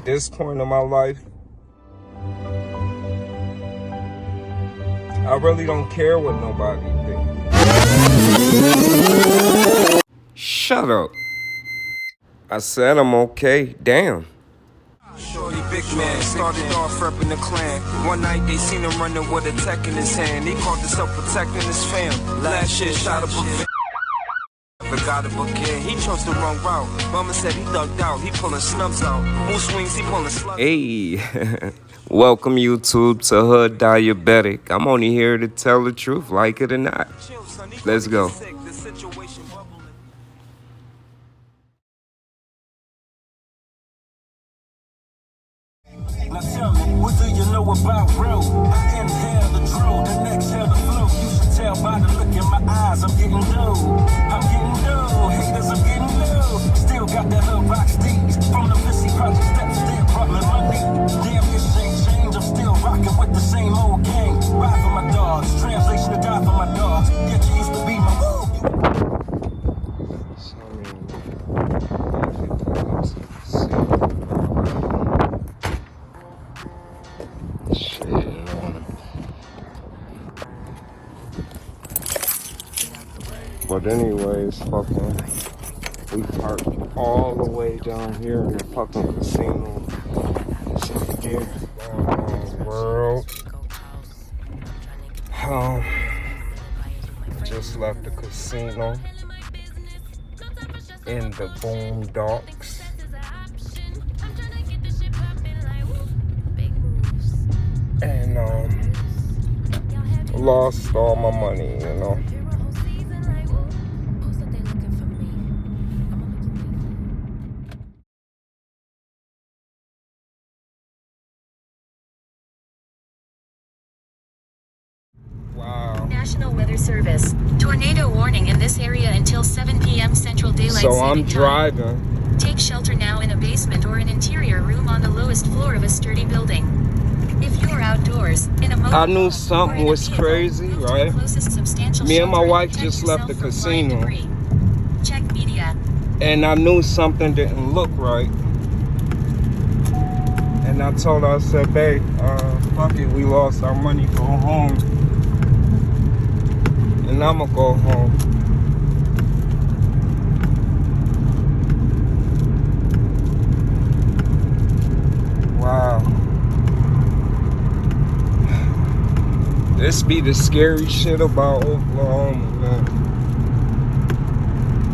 this point in my life, I really don't care what nobody thinks. Shut up. I said I'm okay. Damn. Shorty big man, started off repping the clan. One night they seen him running with a tech in his hand. He called himself protecting his fam. Last year shot a book. Got a bouquet. He chose the wrong route. Mama said he ducked out. He pulling snubs out. Moose swings, he pulling slugs. Hey, welcome YouTube to Hooddiabetic. I'm only here to tell the truth, like it or not. Let's go. Now tell me, what do you know about road? I inhale the drool, then exhale the flow. You should tell by the look in my eyes, I'm getting low. I'm getting low, haters, I'm getting low. Still got that little rock steez from the Missy Project steps, still brought me money. Damn, this ain't change, I'm still rocking with the same old gang. Ride for my dogs, translation to die for my dogs. Yeah, you used to be my woo. But anyways, fucking, we parked all the way down here in the fucking casino. It's up here, world. Just left the casino in the boondocks. And lost all my money, you know. Wow. National Weather Service. Tornado warning in this area until 7 p.m. Central Daylight So Saving I'm Time. driving. Take shelter now in a basement or an interior room on the lowest floor of a sturdy building. If you are outdoors, in a I knew something was crazy, right? Me and my wife just left the casino. Check media. And I knew something didn't look right. And I told her, I said, babe, fuck it, we lost our money, go home. And I'ma go home. Wow. This be the scary shit about Oklahoma, man.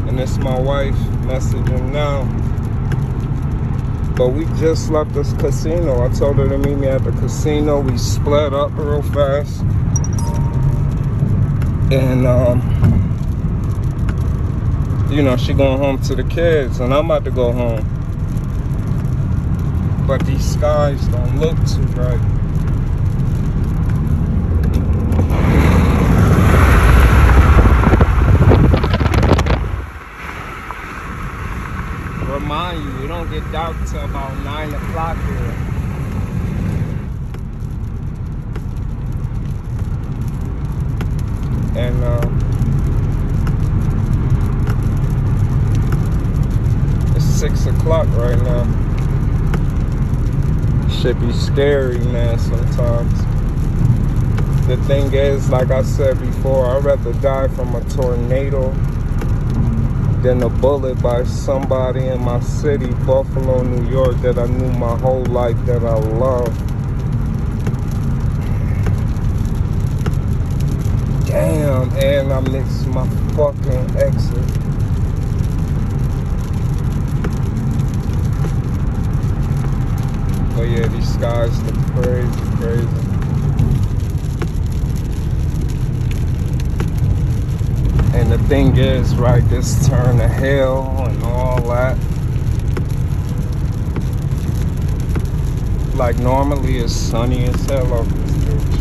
And it's my wife messaging now. But we just left this casino. I told her to meet me at the casino. We split up real fast. And, you know, she going home to the kids. And I'm about to go home. But these skies don't look too right. Remind you, it don't get dark till about 9 o'clock here. And it's 6 o'clock right now. Should be scary, man, sometimes. The thing is, like I said before, I'd rather die from a tornado than a bullet by somebody in my city, Buffalo, New York, that I knew my whole life, that I love. Damn, and I missed my fucking exit. But yeah, these skies look crazy, crazy. And the thing is, right, this turn to hell and all that. Like normally it's sunny as hell off this bitch.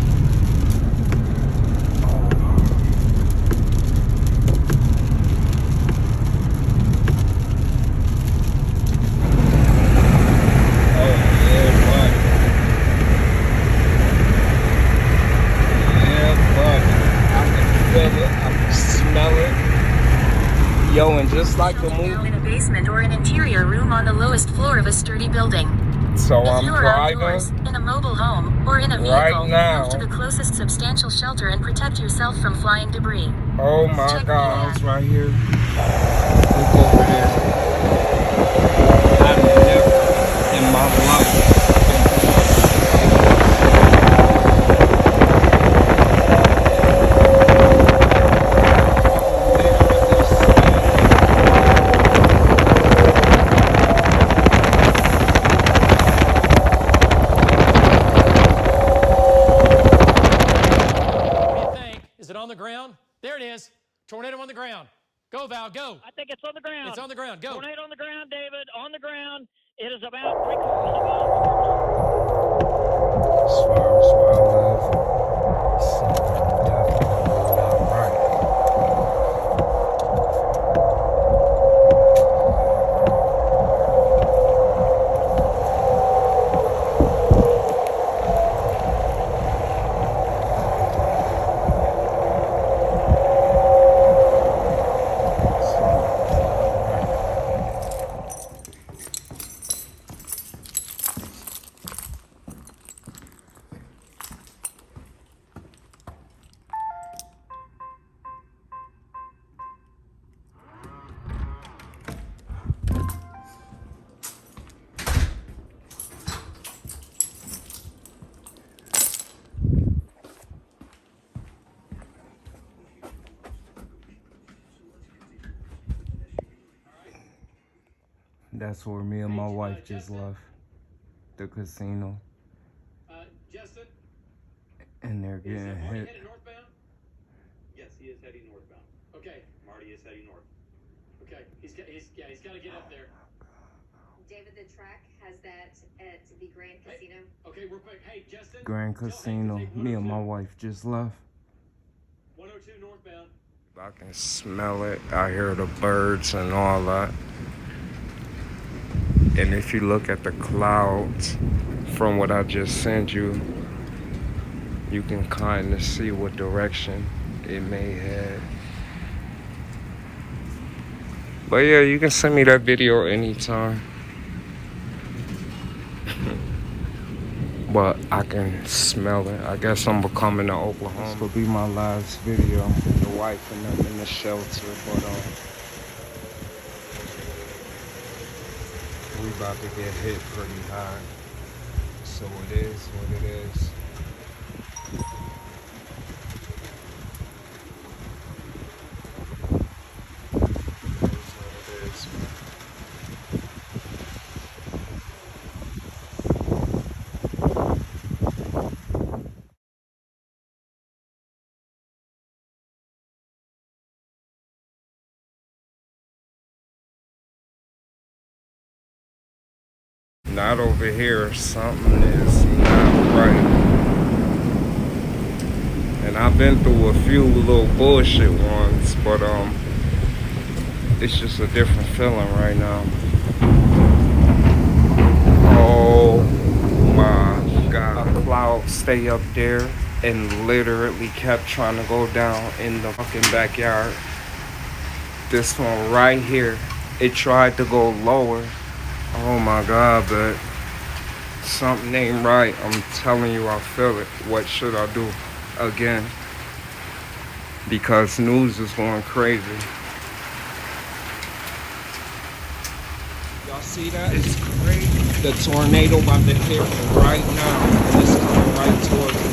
Yo, and just like the movie, in a basement or an interior room on the lowest floor of a sturdy building. So If I'm you are outdoors, driving in a mobile home, or in a vehicle, right now. move to the closest substantial shelter and protect yourself from flying debris. Oh my Check the God, app. it's right here. Look over there. I've never in my life been through Is it on the ground? There it is. Tornado on the ground. Go, Val, go. I think it's on the ground. It's on the ground. Go. Tornado on the ground, David. On the ground. It is about 3/4 of a mile. as far as where I live. Something definitely not right. That's where me and my wife just left the casino, Justin, and they're getting is Marty hit. headed northbound? Yes, he is heading northbound. Okay. Marty is heading north. Okay. He's got to get up there. David, the track has that at the Grand Casino. Okay, real quick. Hey, Justin. Grand Casino. Me and my wife just left. 102 northbound. I can smell it. I hear the birds and all that. And if you look at the clouds from what I just sent you, you can kind of see what direction it may head. But yeah, you can send me that video anytime. But I can smell it. I guess I'm coming to Oklahoma. This will be my last video. The wife and them in the shelter, but we about to get hit pretty hard. So it is what it is. Not over here. Something is not right. And I've been through a few little bullshit ones, but it's just a different feeling right now. Oh my God. A cloud stay up there and literally kept trying to go down in the fucking backyard. This one right here, it tried to go lower. Oh my God, but something ain't right. I'm telling you, I feel it. What should I do again? Because news is going crazy. Y'all see that? It's crazy. The tornado about to hit right now. It's coming right towards me.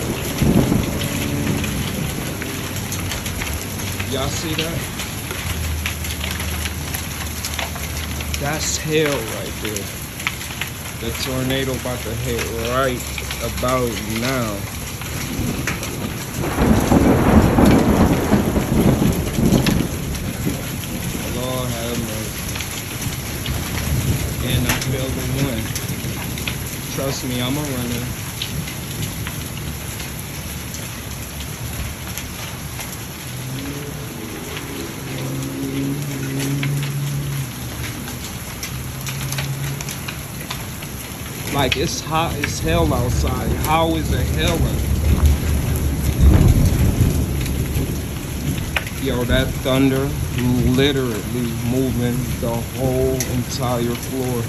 Y'all see that? That's hell right there. The tornado about to hit right about now. Lord have mercy. And I feel the wind. Trust me, I'm a runner. Like, it's hot as hell outside. How is it hailing? Yo, that thunder literally moving the whole entire floor.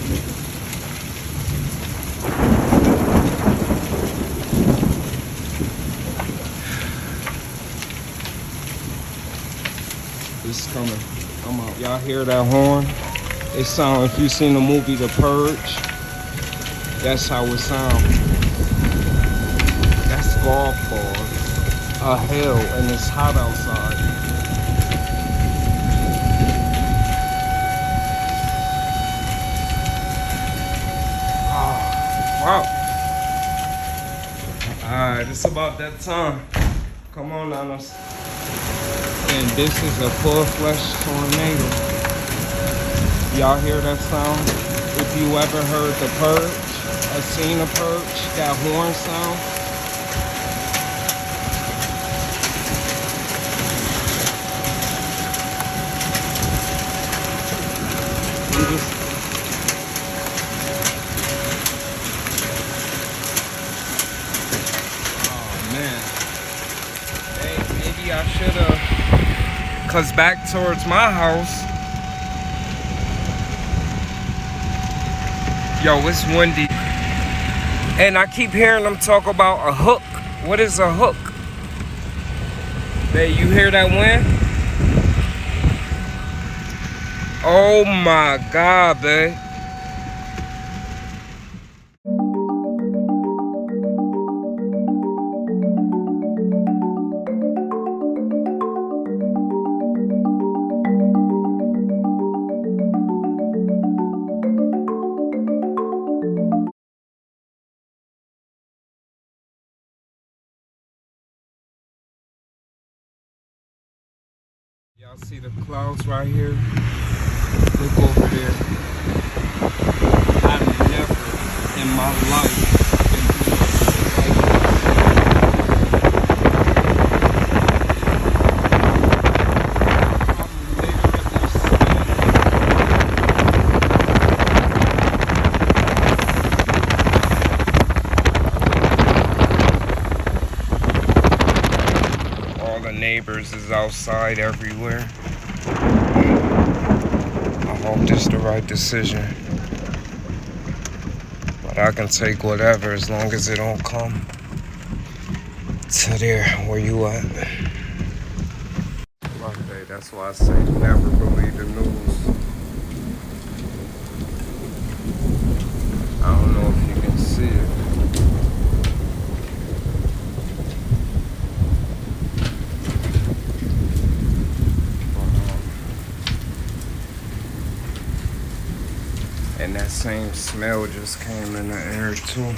It's coming. I'm out. Y'all hear that horn? It sounds, if you seen the movie The Purge, that's how it sounds. That's golf balls. A hell, and it's hot outside. Wow. Alright, it's about that time. Come on, Nanas. And this is a full-fledged tornado. Y'all hear that sound? If you ever heard The Purge or seen The Purge, that horn sound. I'm just... Oh, man. Hey, maybe I should have... Cause back towards my house... Yo, it's windy. And I keep hearing them talk about a hook. What is a hook? Babe, you hear that wind? Oh my God, babe. Y'all see the clouds right here? Look over there. I've never in my life been all the neighbors is outside everywhere. I hope this is the right decision. But I can take whatever as long as it don't come to there where you at. Okay, that's why I say never believe the news. I don't know if you can see it. And that same smell just came in the air too.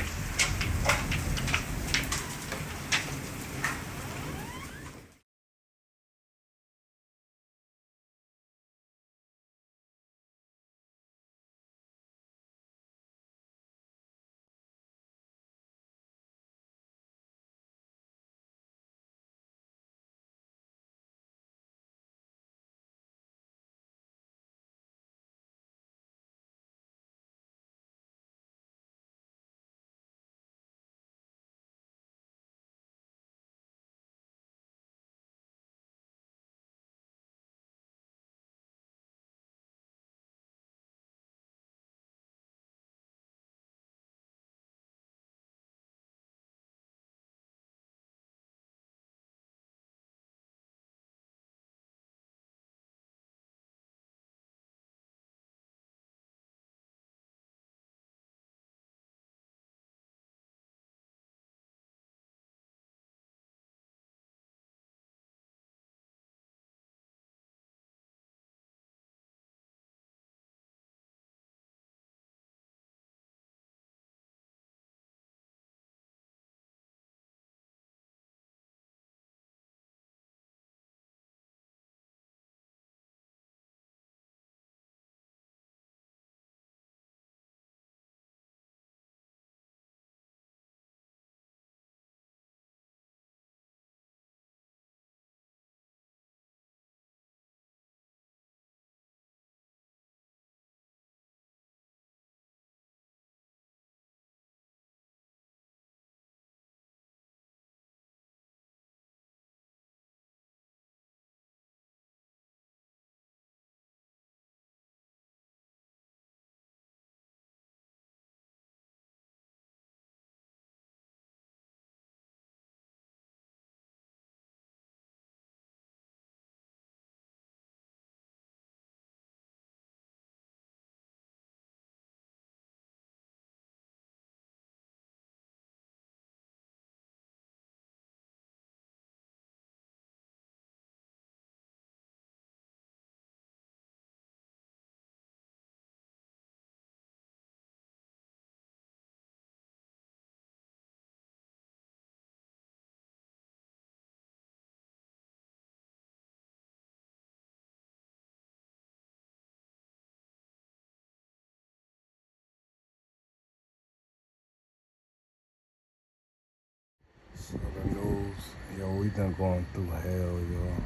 Yo, we done going through hell, y'all.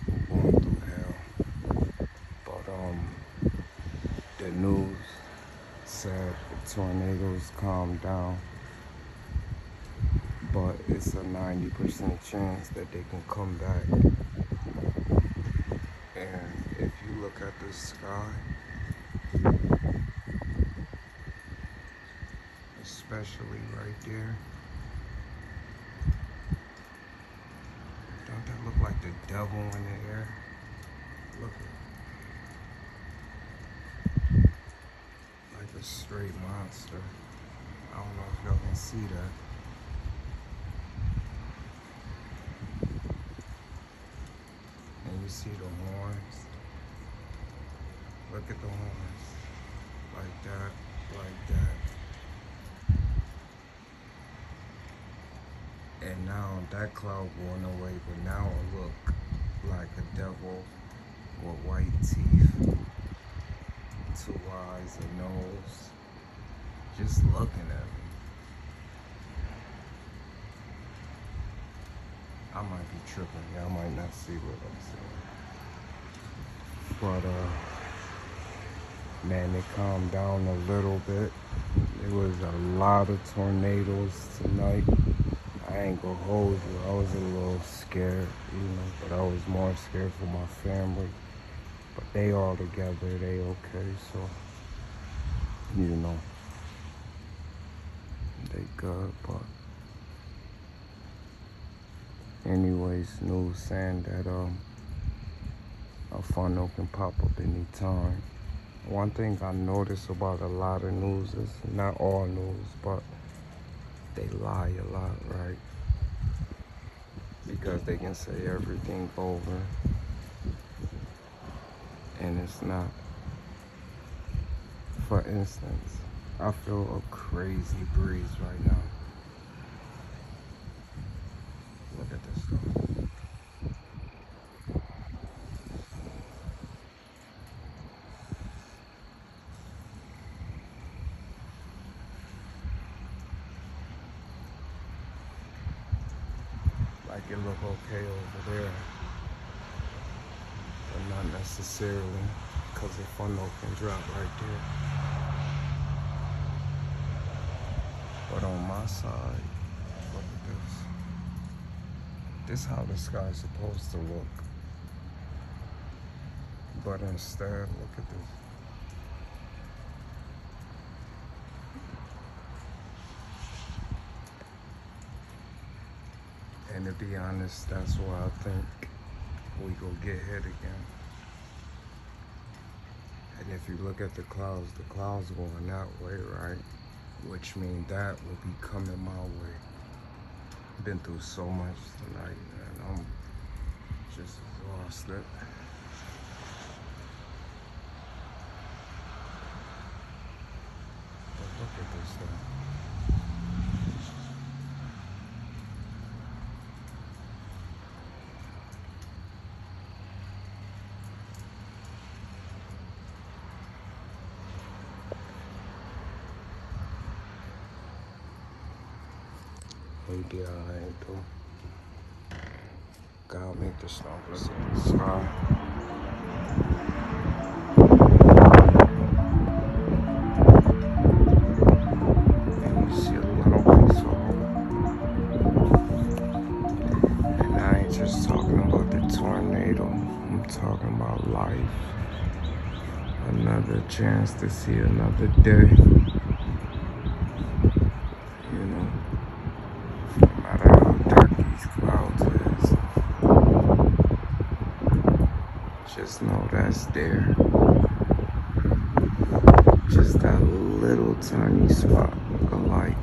We're going through hell. But the news said the tornadoes calmed down, but it's a 90% chance that they can come back. And if you look at the sky, especially right there, don't that look like the devil in the air? Look at it. Like a straight monster. I don't know if y'all can see that. And you see the horns. Look at the horns. Like that, like that. And now that cloud going away, but now it look like a devil with white teeth, 2 eyes, a nose, just looking at me. I might be tripping, y'all might not see what I'm saying. But man, it calmed down a little bit. There was a lot of tornadoes tonight. I ain't gonna hold you, I was a little scared, but I was more scared for my family. But they all together, they okay, so, they good, but anyways, news saying that a funnel can pop up anytime. One thing I notice about a lot of news is, not all news, but they lie a lot, right? Because they can say everything over, and it's not. For instance, I feel a crazy breeze right now. Look at this stuff. Like it look okay over there, but not necessarily, because the funnel can drop right there. But on my side, look at this. This is how the sky's supposed to look. But instead, look at this. And to be honest, that's why I think we go get hit again. And if you look at the clouds going that way, right? Which means that will be coming my way. Been through so much tonight, man. I'm just exhausted. But look at this stuff. We'll be alright though. God make the snow in the sky. And you see a little piece of hope. And I ain't just talking about the tornado. I'm talking about life. Another chance to see another day. Just know that's there. Just that little tiny spot of light.